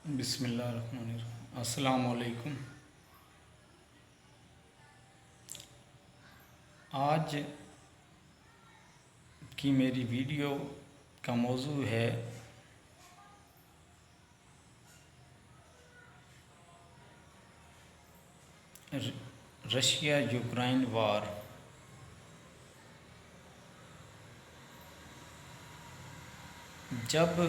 بسم اللہ الرحمن الرحیم۔ السلام علیکم۔ آج کی میری ویڈیو کا موضوع ہے رشیا یوکرائن وار۔ جب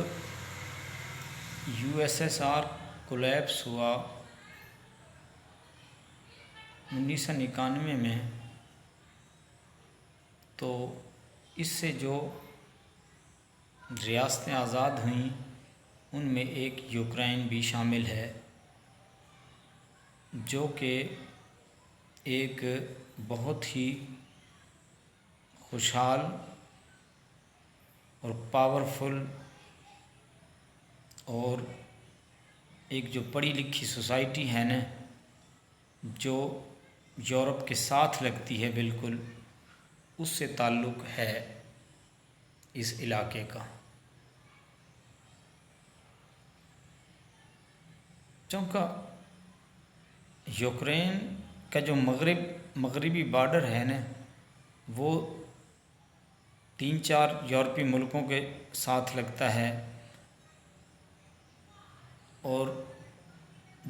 USSR کولیپس ہوا 1991 میں، تو اس سے جو ریاستیں آزاد ہوئیں ان میں ایک یوکرائن بھی شامل ہے، جو کہ ایک بہت ہی خوشحال اور پاورفل اور ایک جو پڑھی لکھی سوسائٹی ہے نا، جو یورپ کے ساتھ لگتی ہے بالکل، اس سے تعلق ہے اس علاقے کا۔ چونکہ یوکرین کا جو مغربی بارڈر ہے نا، وہ 3-4 یورپی ملکوں کے ساتھ لگتا ہے، اور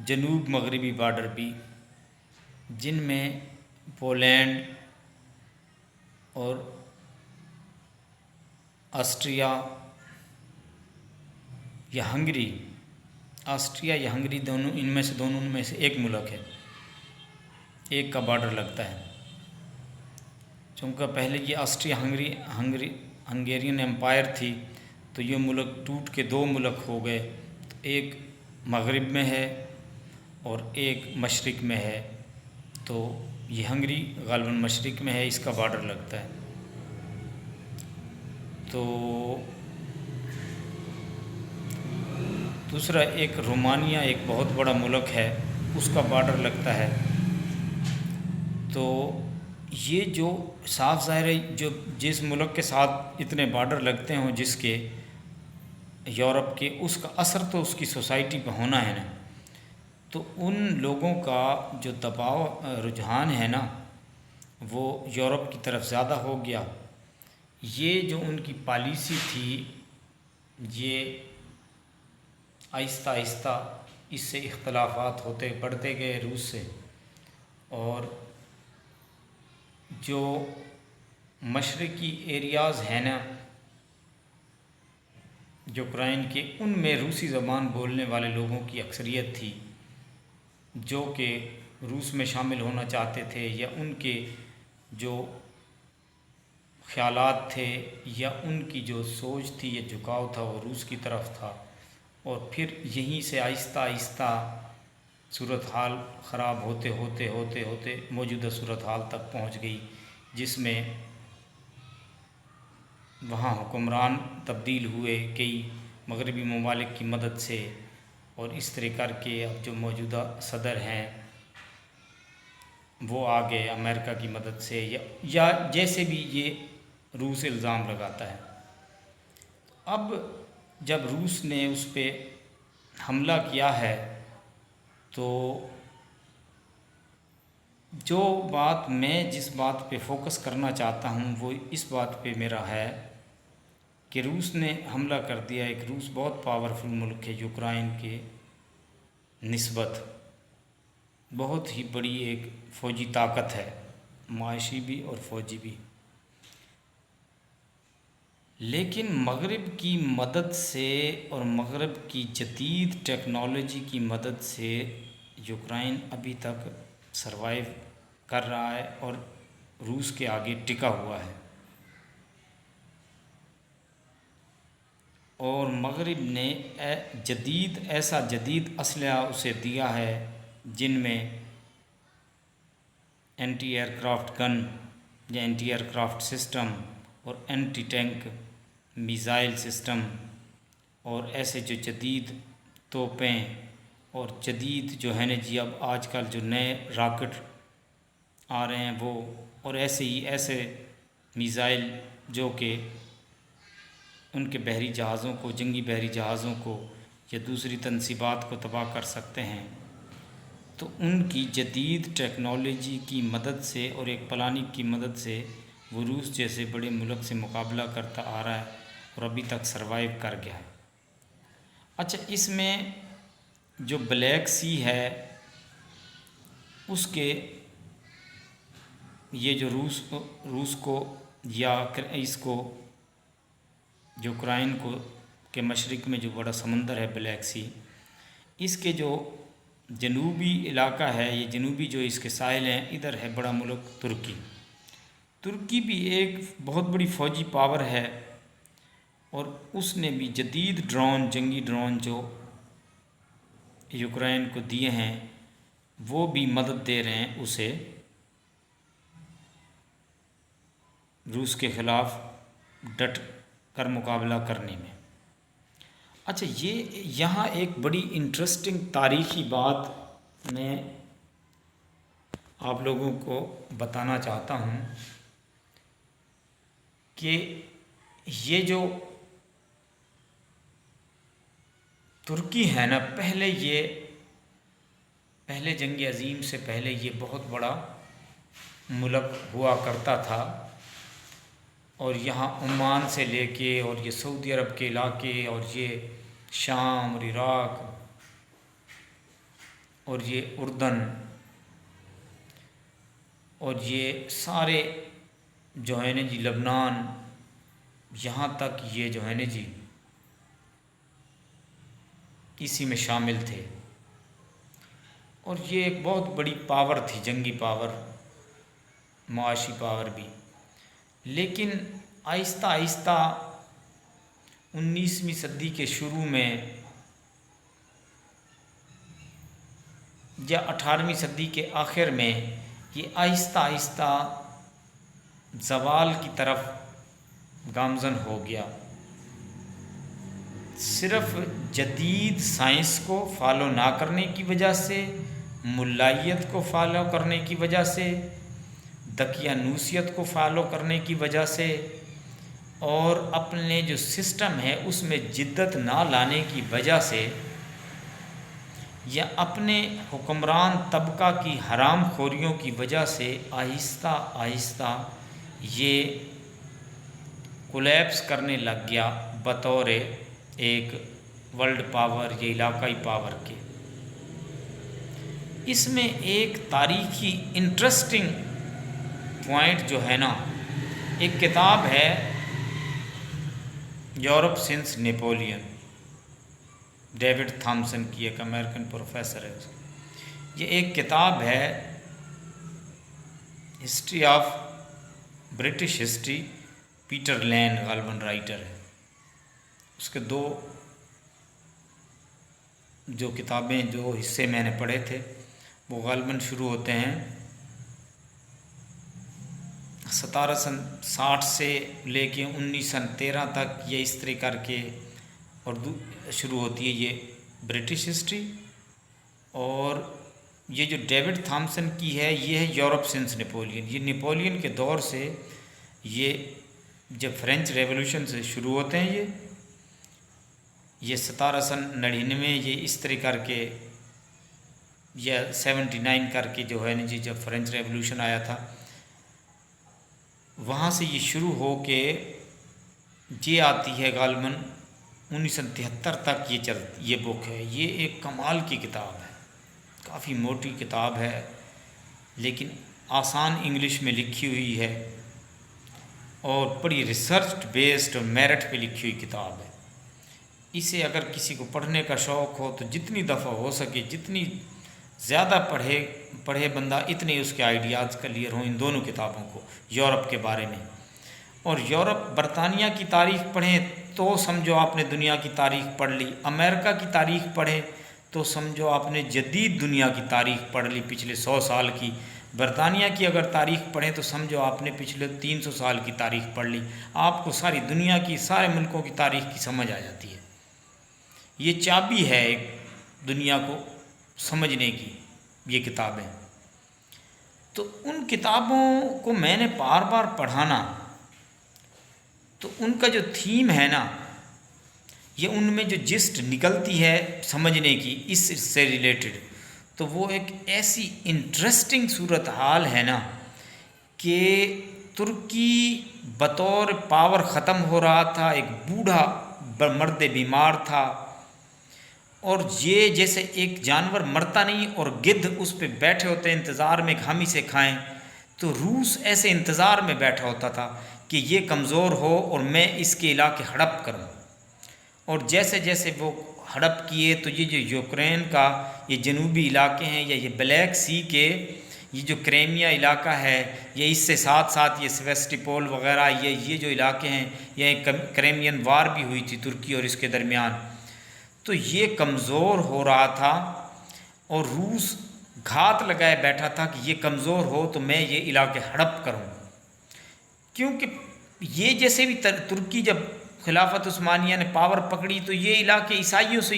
جنوب مغربی بارڈر بھی، جن میں پولینڈ اور آسٹریا یا ہنگری دونوں ان میں سے ایک ملک ہے، ایک کا بارڈر لگتا ہے۔ چونکہ پہلے یہ آسٹریا ہنگیرین امپائر تھی، تو یہ ملک ٹوٹ کے 2 ملک ہو گئے، ایک مغرب میں ہے اور ایک مشرق میں ہے، تو یہ ہنگری غالباً مشرق میں ہے، اس کا بارڈر لگتا ہے۔ تو دوسرا ایک رومانیہ، ایک بہت بڑا ملک ہے، اس کا بارڈر لگتا ہے۔ تو یہ جو صاف ظاہر ہے، جو جس ملک کے ساتھ اتنے بارڈر لگتے ہوں جس کے یورپ کے، اس کا اثر تو اس کی سوسائٹی پہ ہونا ہے نا، تو ان لوگوں کا جو دباؤ رجحان ہے نا، وہ یورپ کی طرف زیادہ ہو گیا۔ یہ جو ان کی پالیسی تھی، یہ آہستہ آہستہ اس سے اختلافات ہوتے بڑھتے گئے روس سے، اور جو مشرقی ایریاز ہیں نا یوکرائن کے، ان میں روسی زبان بولنے والے لوگوں کی اکثریت تھی، جو کہ روس میں شامل ہونا چاہتے تھے، یا ان کے جو خیالات تھے یا ان کی جو سوچ تھی یا جھکاؤ تھا، وہ روس کی طرف تھا۔ اور پھر یہیں سے آہستہ آہستہ صورتحال خراب ہوتے ہوتے ہوتے ہوتے موجودہ صورتحال تک پہنچ گئی، جس میں وہاں حکمران تبدیل ہوئے کئی مغربی ممالک کی مدد سے، اور اس طرح کر کے اب جو موجودہ صدر ہیں وہ آگے امریکہ کی مدد سے، یا جیسے بھی یہ روس الزام لگاتا ہے۔ اب جب روس نے اس پہ حملہ کیا ہے، تو جس بات پہ فوکس کرنا چاہتا ہوں وہ اس بات پہ میرا ہے کہ روس نے حملہ کر دیا۔ روس بہت پاورفل ملک ہے، یوکرائن کے نسبت بہت ہی بڑی ایک فوجی طاقت ہے، معاشی بھی اور فوجی بھی۔ لیکن مغرب کی مدد سے اور مغرب کی جدید ٹیکنالوجی کی مدد سے یوکرائن ابھی تک سروائیو کر رہا ہے اور روس کے آگے ٹکا ہوا ہے، اور مغرب نے ایسا جدید اسلحہ اسے دیا ہے، جن میں اینٹی ایئر کرافٹ گن یا اینٹی ایئر کرافٹ سسٹم اور اینٹی ٹینک میزائل سسٹم، اور ایسے جو جدید توپیں اور جدید جو ہے نا جی، اب آج کل جو نئے راکٹ آ رہے ہیں وہ، اور ایسے میزائل جو کہ ان کے بحری جہازوں کو، جنگی بحری جہازوں کو یا دوسری تنصیبات کو تباہ کر سکتے ہیں، تو ان کی جدید ٹیکنالوجی کی مدد سے اور ایک پلاننگ کی مدد سے وہ روس جیسے بڑے ملک سے مقابلہ کرتا آ رہا ہے اور ابھی تک سروائیو کر گیا ہے۔ اچھا، اس میں جو بلیک سی ہے اس کے یہ جو روس کو یا اس کو جو اوکرائن کو کے مشرق میں جو بڑا سمندر ہے بلیک سی، اس کے جو جنوبی علاقہ ہے، یہ جنوبی جو اس کے ساحل ہیں، ادھر ہے بڑا ملک ترکی۔ ترکی بھی ایک بہت بڑی فوجی پاور ہے، اور اس نے بھی جدید ڈرون، جنگی ڈرون جو یوکرائن کو دیے ہیں، وہ بھی مدد دے رہے ہیں اسے روس کے خلاف ڈٹ کر مقابلہ کرنے میں۔ اچھا، یہ یہاں ایک بڑی انٹرسٹنگ تاریخی بات میں آپ لوگوں کو بتانا چاہتا ہوں کہ یہ جو ترکی ہے نا، پہلے جنگ عظیم سے پہلے یہ بہت بڑا ملک ہوا کرتا تھا، اور یہاں عمان سے لے کے اور یہ سعودی عرب کے علاقے اور یہ شام اور عراق اور یہ اردن اور یہ سارے جو ہے نا جی لبنان، یہاں تک یہ جو ہے نا جی اسی میں شامل تھے، اور یہ ایک بہت بڑی پاور تھی، جنگی پاور، معاشی پاور بھی۔ لیکن آہستہ آہستہ 19ویں صدی کے شروع میں یا 18ویں صدی کے آخر میں یہ آہستہ آہستہ زوال کی طرف گامزن ہو گیا، صرف جدید سائنس کو فالو نہ کرنے کی وجہ سے، ملائیت کو فالو کرنے کی وجہ سے، دقیانوسیت کو فالو کرنے کی وجہ سے، اور اپنے جو سسٹم ہے اس میں جدت نہ لانے کی وجہ سے، یا اپنے حکمران طبقہ کی حرام خوریوں کی وجہ سے آہستہ آہستہ یہ کولیپس کرنے لگ گیا بطور ایک ورلڈ پاور یا علاقائی پاور کے۔ اس میں ایک تاریخی انٹرسٹنگ پوائنٹ جو ہے نا، ایک کتاب ہے Europe since Napoleon, David Thomson کی، ایک امریکن پروفیسر ہے۔ یہ ایک کتاب ہے history of British history, Peter Lane غالباً رائٹر ہے۔ اس کے دو جو کتابیں، جو حصے میں نے پڑھے تھے، وہ غالباً شروع ہوتے ہیں 1760 سے لے کے 1913 تک، یہ اس طرح کر کے، اور شروع ہوتی ہے یہ برٹش ہسٹری۔ اور یہ جو ڈیوڈ تھامسن کی ہے، یہ ہے یورپ سنس نیپولین۔ یہ نیپولین کے دور سے، یہ جب فرینچ ریولوشن سے شروع ہوتے ہیں، یہ 1799، یہ اس طرح کر کے، یا 79 کر کے جو ہے نا جی، جب فرینچ ریولوشن آیا تھا، وہاں سے یہ شروع ہو کے یہ آتی ہے غالباً 1973 تک یہ بک ہے۔ یہ ایک کمال کی کتاب ہے، کافی موٹی کتاب ہے، لیکن آسان انگلش میں لکھی ہوئی ہے، اور بڑی ریسرچ بیسڈ اور میرٹ پہ لکھی ہوئی کتاب ہے۔ اسے اگر کسی کو پڑھنے کا شوق ہو تو جتنی دفعہ ہو سکے، جتنی زیادہ پڑھے بندہ، اتنے اس کے آئیڈیاز کلیئر ہوں ان دونوں کتابوں کو، یورپ کے بارے میں۔ اور یورپ، برطانیہ کی تاریخ پڑھیں تو سمجھو آپ نے دنیا کی تاریخ پڑھ لی، امریکہ کی تاریخ پڑھیں تو سمجھو آپ نے جدید دنیا کی تاریخ پڑھ لی، پچھلے 100 سال کی۔ برطانیہ کی اگر تاریخ پڑھیں تو سمجھو آپ نے پچھلے 300 سال کی تاریخ پڑھ لی، آپ کو ساری دنیا کی، سارے ملکوں کی تاریخ کی سمجھ آ جاتی ہے۔ یہ چابی ہے ایک دنیا کو سمجھنے کی، یہ کتابیں۔ تو ان کتابوں کو میں نے بار بار پڑھانا، تو ان کا جو تھیم ہے نا، یہ ان میں جو جسٹ نکلتی ہے سمجھنے کی اس سے ریلیٹڈ، تو وہ ایک ایسی انٹرسٹنگ صورتحال ہے نا کہ ترکی بطور پاور ختم ہو رہا تھا، ایک بوڑھا مرد بیمار تھا، اور یہ جیسے ایک جانور مرتا نہیں اور گدھ اس پہ بیٹھے ہوتے ہیں انتظار میں کہ ہم اسے کھائیں، تو روس ایسے انتظار میں بیٹھا ہوتا تھا کہ یہ کمزور ہو اور میں اس کے علاقے ہڑپ کروں، اور جیسے جیسے وہ ہڑپ کیے تو یہ جو یوکرین کا یہ جنوبی علاقے ہیں یا یہ بلیک سی کے یہ جو کریمیا علاقہ ہے، یہ اس سے ساتھ ساتھ یہ سیویسٹوپول وغیرہ یہ جو علاقے ہیں، یہ کریمین وار بھی ہوئی تھی ترکی اور اس کے درمیان، تو یہ کمزور ہو رہا تھا اور روس گھات لگائے بیٹھا تھا کہ یہ کمزور ہو تو میں یہ علاقے ہڑپ کروں، کیونکہ یہ جیسے بھی ترکی جب خلافت عثمانیہ نے پاور پکڑی تو یہ علاقے عیسائیوں سے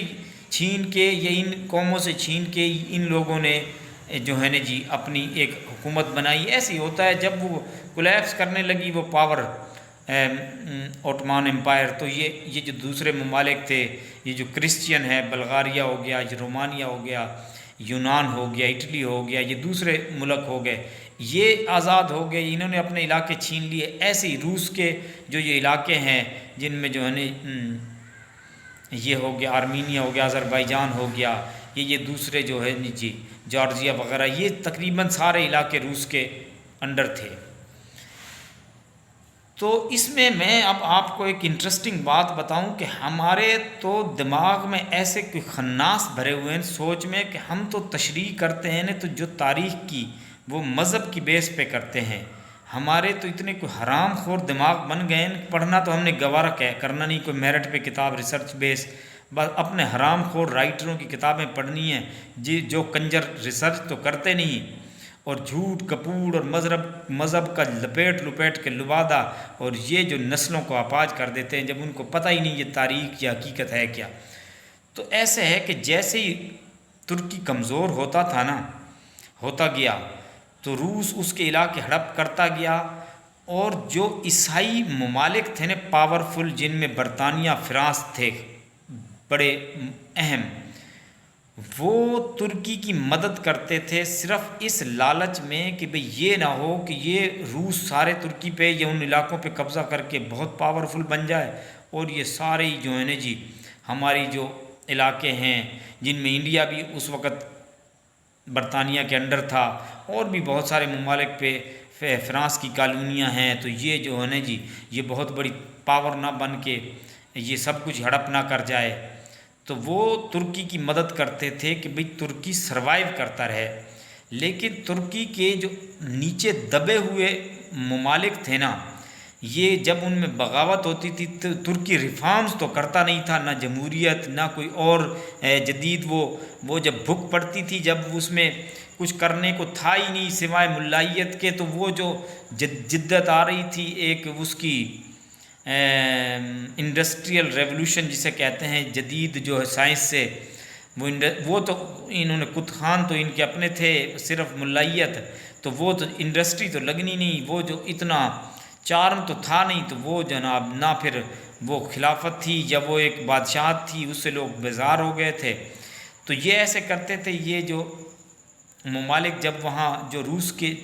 چھین کے یا ان قوموں سے چھین کے ان لوگوں نے جو ہے نا جی اپنی ایک حکومت بنائی۔ ایسے ہی ہوتا ہے جب وہ کولیپس کرنے لگی وہ پاور اوٹمان امپائر، تو یہ جو دوسرے ممالک تھے، یہ جو کرسچین ہے، بلغاریہ ہو گیا، یہ رومانیہ ہو گیا، یونان ہو گیا، اٹلی ہو گیا، یہ دوسرے ملک ہو گئے، یہ آزاد ہو گئے، انہوں نے اپنے علاقے چھین لیے۔ ایسے ہی روس کے جو یہ علاقے ہیں جن میں جو ہے نا یہ ہو گیا آرمینیا ہو گیا، آذربائیجان ہو گیا، یہ دوسرے جو ہے جی جارجیا وغیرہ، یہ تقریباً سارے علاقے روس کے انڈر تھے۔ تو اس میں اب آپ کو ایک انٹرسٹنگ بات بتاؤں کہ ہمارے تو دماغ میں ایسے کوئی خناس بھرے ہوئے ہیں سوچ میں کہ ہم تو تشریح کرتے ہیں نا، تو جو تاریخ کی وہ مذہب کی بیس پہ کرتے ہیں، ہمارے تو اتنے کوئی حرام خور دماغ بن گئے ہیں، پڑھنا تو ہم نے گوارا کرنا نہیں، کوئی میرٹ پہ کتاب ریسرچ بیس، بس اپنے حرام خور رائٹروں کی کتابیں پڑھنی ہیں جی، جو کنجر ریسرچ تو کرتے نہیں، اور جھوٹ کپوڑ اور مذہب کا لپیٹ کے لبادہ، اور یہ جو نسلوں کو اپاج کر دیتے ہیں جب ان کو پتہ ہی نہیں یہ تاریخ یا حقیقت ہے کیا۔ تو ایسے ہے کہ جیسے ہی ترکی کمزور ہوتا گیا تو روس اس کے علاقے ہڑپ کرتا گیا، اور جو عیسائی ممالک تھے نا پاورفل، جن میں برطانیہ فرانس تھے بڑے اہم، وہ ترکی کی مدد کرتے تھے صرف اس لالچ میں کہ بھئی یہ نہ ہو کہ یہ روس سارے ترکی پہ یا ان علاقوں پہ قبضہ کر کے بہت پاورفل بن جائے، اور یہ سارے جو ہے نا جی ہماری جو علاقے ہیں جن میں انڈیا بھی اس وقت برطانیہ کے انڈر تھا، اور بھی بہت سارے ممالک پہ فرانس کی کالونیاں ہیں، تو یہ جو ہے نا جی یہ بہت بڑی پاور نہ بن کے یہ سب کچھ ہڑپ نہ کر جائے، تو وہ ترکی کی مدد کرتے تھے کہ بھئی ترکی سروائیو کرتا رہے۔ لیکن ترکی کے جو نیچے دبے ہوئے ممالک تھے نا، یہ جب ان میں بغاوت ہوتی تھی تو ترکی ریفارمز تو کرتا نہیں تھا، نہ جمہوریت نہ کوئی اور جدید، وہ جب بھوک پڑتی تھی، جب اس میں کچھ کرنے کو تھا ہی نہیں سوائے ملائیت کے، تو وہ جو جدت آ رہی تھی ایک اس کی انڈسٹریل ریولوشن جسے کہتے ہیں، جدید جو ہے سائنس سے، وہ تو انہوں نے کت خان تو ان کے اپنے تھے صرف ملائیت، تو وہ تو انڈسٹری تو لگنی نہیں، وہ جو اتنا چارم تو تھا نہیں، تو وہ جناب نہ پھر وہ خلافت تھی یا وہ ایک بادشاہت تھی، اس سے لوگ بیزار ہو گئے تھے۔ تو یہ ایسے کرتے تھے، یہ جو ممالک جب وہاں جو روس کے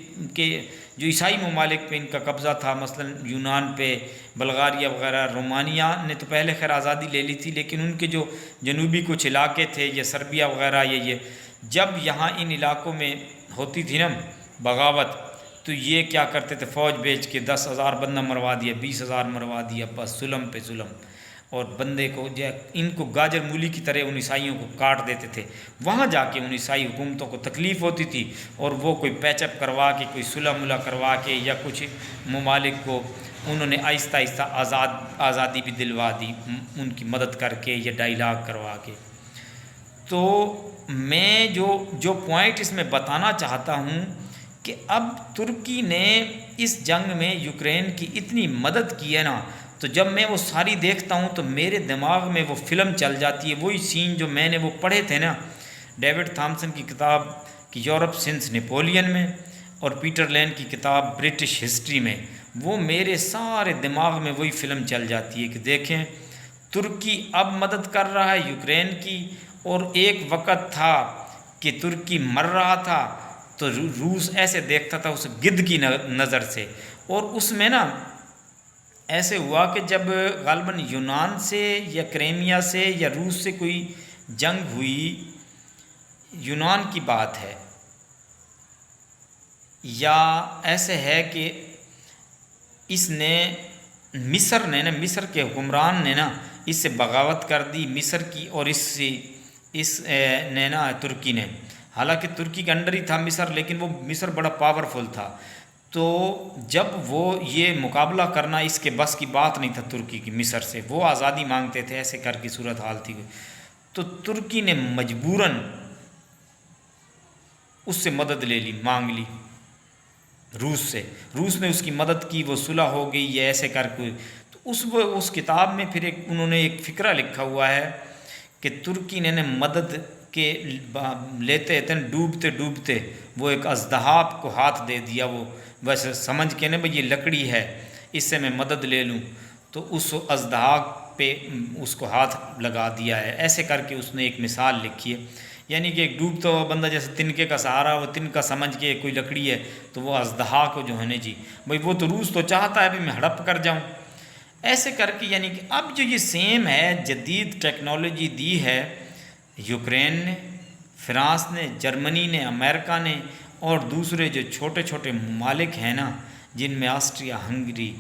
جو عیسائی ممالک پہ ان کا قبضہ تھا، مثلا یونان پہ، بلغاریہ وغیرہ، رومانیہ نے تو پہلے خیر آزادی لے لی تھی، لیکن ان کے جو جنوبی کچھ علاقے تھے یہ سربیا وغیرہ، یہ جب یہاں ان علاقوں میں ہوتی تھی نا بغاوت، تو یہ کیا کرتے تھے، فوج بھیج کے 10,000 بندہ مروا دیا، 20,000 مروا دیا، بس ظلم پہ ظلم، اور بندے کو ان کو گاجر مولی کی طرح ان عیسائیوں کو کاٹ دیتے تھے۔ وہاں جا کے ان عیسائی حکومتوں کو تکلیف ہوتی تھی، اور وہ کوئی پیچ اپ کروا کے، کوئی صلح ملح کروا کے، یا کچھ ممالک کو انہوں نے آہستہ آہستہ آزادی بھی دلوا دی ان کی مدد کر کے یا ڈائیلاگ کروا کے۔ تو میں جو پوائنٹ اس میں بتانا چاہتا ہوں کہ اب ترکی نے اس جنگ میں یوکرین کی اتنی مدد کی ہے نا، تو جب میں وہ ساری دیکھتا ہوں تو میرے دماغ میں وہ فلم چل جاتی ہے، وہی سین جو میں نے وہ پڑھے تھے نا ڈیوڈ تھامسن کی کتاب کی یورپ سنس نیپولین میں، اور پیٹر لین کی کتاب برٹش ہسٹری میں، وہ میرے سارے دماغ میں وہی فلم چل جاتی ہے کہ دیکھیں ترکی اب مدد کر رہا ہے یوکرین کی، اور ایک وقت تھا کہ ترکی مر رہا تھا تو روس ایسے دیکھتا تھا اس گدھ کی نظر سے۔ اور اس میں نا ایسے ہوا کہ جب غالباً یونان سے یا کریمیا سے یا روس سے کوئی جنگ ہوئی، یونان کی بات ہے، یا ایسے ہے کہ اس نے مصر کے حکمران نے نا اس سے بغاوت کر دی مصر کی، اور اس نے نا ترکی نے، حالانکہ ترکی کے انڈر ہی تھا مصر، لیکن وہ مصر بڑا پاورفل تھا، تو جب وہ یہ مقابلہ کرنا اس کے بس کی بات نہیں تھا ترکی کی مصر سے، وہ آزادی مانگتے تھے، ایسے کر کی صورت حال تھی، تو ترکی نے مجبوراً اس سے مدد لے لی، مانگ لی روس نے اس کی مدد کی، وہ صلح ہو گئی، یہ ایسے کر کے۔ تو اس کتاب میں پھر انہوں نے ایک فقرہ لکھا ہوا ہے کہ ترکی نے مدد کے لیتے تھے، ڈوبتے ڈوبتے وہ ایک اژدہا کو ہاتھ دے دیا، وہ بس سمجھ کے بھئی یہ لکڑی ہے، اس سے میں مدد لے لوں، تو اس اژدہا پہ اس کو ہاتھ لگا دیا ہے، ایسے کر کے اس نے ایک مثال لکھی ہے، یعنی کہ ایک ڈوبتا ہوا بندہ جیسے تنکے کا سہارا، وہ تنکا سمجھ کے کوئی لکڑی ہے، تو وہ اژدہا کو جو ہے نا جی بھئی وہ تو روس تو چاہتا ہے میں ہڑپ کر جاؤں، ایسے کر کے، یعنی کہ اب جو یہ سیم ہے جدید ٹیکنالوجی دی ہے یوکرین نے، فرانس نے، جرمنی نے، امریکہ نے، اور دوسرے جو چھوٹے چھوٹے ممالک ہیں نا، جن میں آسٹریا ہنگری،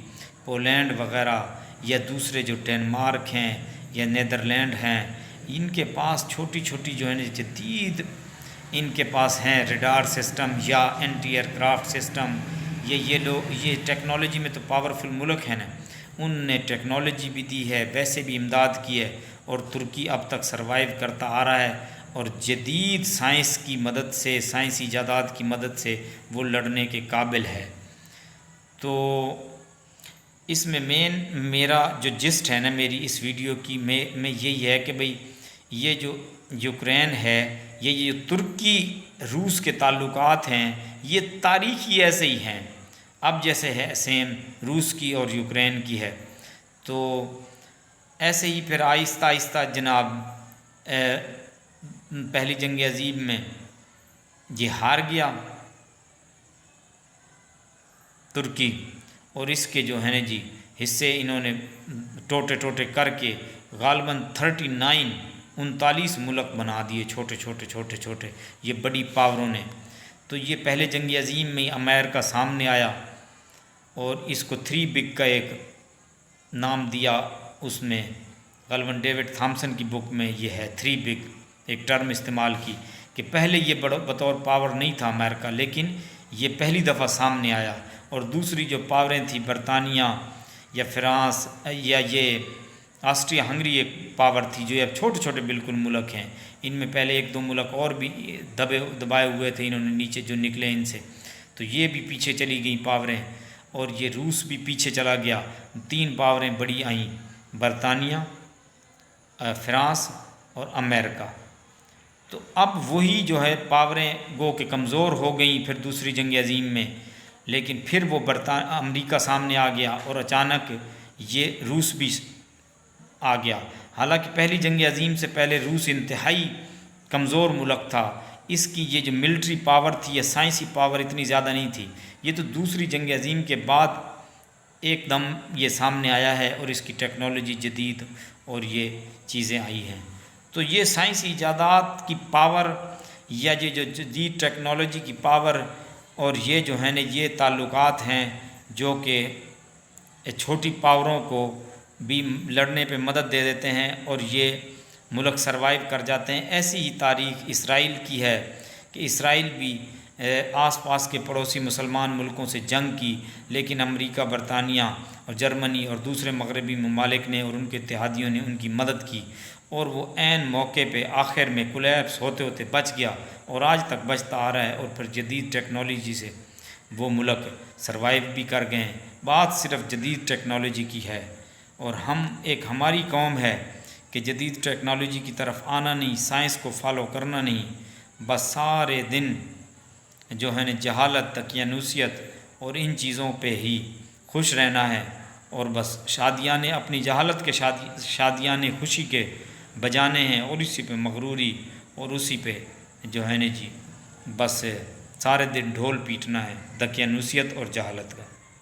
پولینڈ وغیرہ، یا دوسرے جو ڈنمارک ہیں یا نیدرلینڈ ہیں، ان کے پاس چھوٹی چھوٹی جو ہے نا جدید ان کے پاس ہیں ریڈار سسٹم یا اینٹی ایئر کرافٹ سسٹم، یہ ٹیکنالوجی میں تو پاورفل ملک ہیں نا، ان نے ٹیکنالوجی بھی دی ہے، ویسے بھی امداد کی ہے، اور ترکی اب تک سروائیو کرتا آ رہا ہے، اور جدید سائنس کی مدد سے، سائنسی ایجادات کی مدد سے وہ لڑنے کے قابل ہے۔ تو اس میں میرا جو جسٹ ہے نا میری اس ویڈیو کی میں یہی ہے کہ بھئی یہ جو یوکرین ہے، یہ جو ترکی روس کے تعلقات ہیں، یہ تاریخی ایسے ہی ہیں، اب جیسے ہے سیم روس کی اور یوکرین کی ہے، تو ایسے ہی پھر آہستہ آہستہ جناب پہلی جنگ عظیم میں یہ ہار گیا ترکی، اور اس کے جو ہے نا جی حصے انہوں نے ٹوٹے ٹوٹے کر کے غالباً 39 ملک بنا دیے، چھوٹے چھوٹے یہ بڑی پاوروں نے۔ تو یہ پہلے جنگ عظیم میں امریکہ سامنے آیا، اور اس کو 3 بگ کا ایک نام دیا، اس میں غالباً ڈیوڈ تھامسن کی بک میں یہ ہے 3 بگ ایک ٹرم استعمال کی، کہ پہلے یہ بطور پاور نہیں تھا امریکہ، لیکن یہ پہلی دفعہ سامنے آیا، اور دوسری جو پاوریں تھیں برطانیہ یا فرانس یا یہ آسٹریا ہنگری ایک پاور تھی، جو اب چھوٹے چھوٹے بالکل ملک ہیں، ان میں پہلے 1-2 ملک اور بھی دبائے ہوئے تھے، انہوں نے نیچے جو نکلے ان سے، تو یہ بھی پیچھے چلی گئیں پاوریں، اور یہ روس بھی پیچھے چلا گیا، 3 پاوریں بڑی آئیں، برطانیہ، فرانس اور امریکہ۔ تو اب وہی جو ہے پاوریں گو کہ کمزور ہو گئیں پھر دوسری جنگ عظیم میں، لیکن پھر وہ امریکہ سامنے آ گیا، اور اچانک یہ روس بھی آ گیا، حالانکہ پہلی جنگ عظیم سے پہلے روس انتہائی کمزور ملک تھا، اس کی یہ جو ملٹری پاور تھی یا سائنسی پاور اتنی زیادہ نہیں تھی، یہ تو دوسری جنگ عظیم کے بعد ایک دم یہ سامنے آیا ہے، اور اس کی ٹیکنالوجی جدید اور یہ چیزیں آئی ہیں۔ تو یہ سائنسی ایجادات کی پاور یا یہ جو جدید ٹیکنالوجی کی پاور اور یہ جو ہے نا یہ تعلقات ہیں جو کہ چھوٹی پاوروں کو بھی لڑنے پہ مدد دے دیتے ہیں، اور یہ ملک سروائیو کر جاتے ہیں۔ ایسی ہی تاریخ اسرائیل کی ہے کہ اسرائیل بھی آس پاس کے پڑوسی مسلمان ملکوں سے جنگ کی، لیکن امریکہ، برطانیہ اور جرمنی اور دوسرے مغربی ممالک نے اور ان کے اتحادیوں نے ان کی مدد کی، اور وہ عین موقع پہ آخر میں کولیپس ہوتے ہوتے بچ گیا، اور آج تک بچتا آ رہا ہے، اور پھر جدید ٹیکنالوجی سے وہ ملک سروائیو بھی کر گئے ہیں۔ بات صرف جدید ٹیکنالوجی کی ہے، اور ہماری قوم ہے کہ جدید ٹیکنالوجی کی طرف آنا نہیں، سائنس کو فالو کرنا نہیں، بس سارے دن جو ہے نا جہالت، دقیانوسیت اور ان چیزوں پہ ہی خوش رہنا ہے، اور بس شادیاں نے اپنی جہالت کے شادیاں نے خوشی کے بجانے ہیں، اور اسی پہ مغروری اور اسی پہ جو ہے نا جی بس سارے دن ڈھول پیٹنا ہے دقیانوسیت اور جہالت کا۔